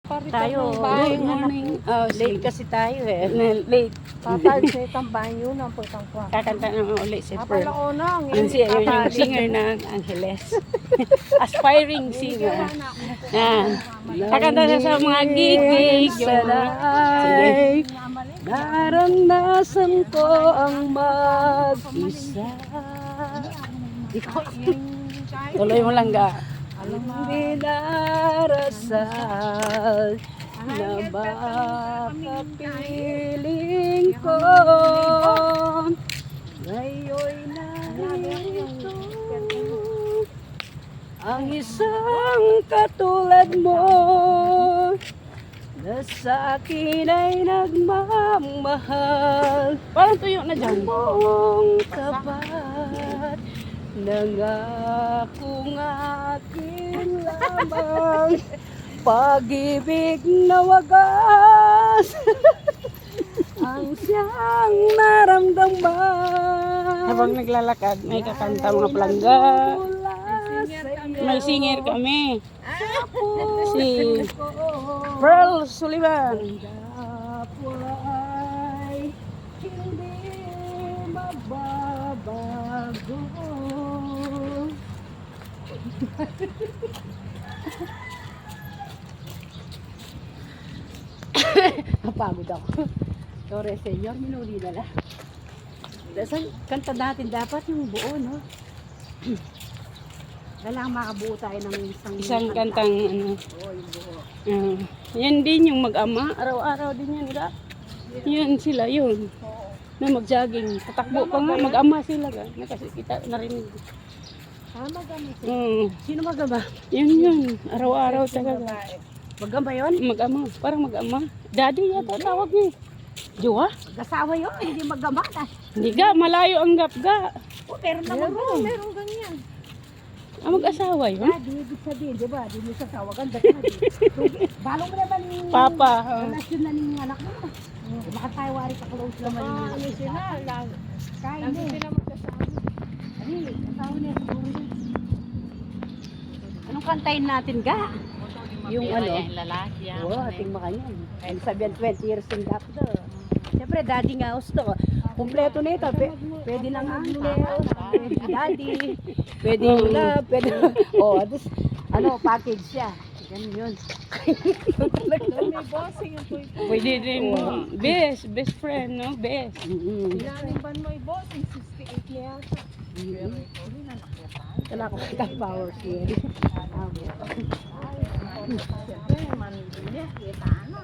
Tayo, good morning. Oh, late kasi tayo eh. Late. Tatay sa itang banyo ng putang kwa. Kakanta naman ulit si Apala Pearl. ko na. Yun yung singer ng Angeles. Aspiring singer. Yan. Kakanta na sa mga gig-gig. Sige. Naranasan ko ang mag-isa. Tuloy mo lang ga. Dinarasal na makapiling ko ngayon narito ang isang katulad mo na sa akin ay nagmamahal. Parang tuyo na dyan. Buong tapat nangakong akin lamang pag-ibig na wagas ang siyang naramdaman. Habang naglalakad, may kakanta mga palangga. May singer kami. Si Pearl Sullivan. Hindi magbabago. Napagod ako. Sorry, senyor, minuli na lang. Kanta natin dapat yung buo, no? Kailangan makabuo tayo ng isang kantang ano. Oo, yung buo. Yan din yung mag-ama. Araw-araw din yan, ga? Yan sila, yun. Na mag-jogging. Tatakbo pa nga, mag-ama sila, ga? Kasi kita narinig. Mag-ama sila? Sino mag-ama? Yun. Araw-araw talaga. Mag-ama yun? Mag-ama. Parang mag-ama. Daddy yata tawag niya. Diwa? Gasawa yun, hindi mag-ama. Hindi ga, malayo ang gap ga. Oh, meron naman doon. Meron ganyan. Mag-asawa yun? Daddy, ibig sabihin, di ba? Di mo sa tawagan. Daddy. Balong mo naman yung Papa. relasyon na ng anak mo. Makatayawari ka close naman yung Ano sila? Kain Lagi eh. sila magkasama. Ano asawa niya siguro yun. Anong kantayin natin, ga? Yung ano? Yung lalaki. Oo, ating makanyan. Ay, sabihan 20 years in gap to. Siyempre, daddy nga gusto. Kompleto na ito. Pwede ng angel, pwede daddy, pwede love, pwede... Oh, this, ano, package siya. Ganun yun. May bossing yung tuwi po. Pwede din. Best friend, no? Best. Ilaning ban mo yung bossing? 68 niya yata. Wala ko kita powers yun. Siyempre, man, hindi. Kita na.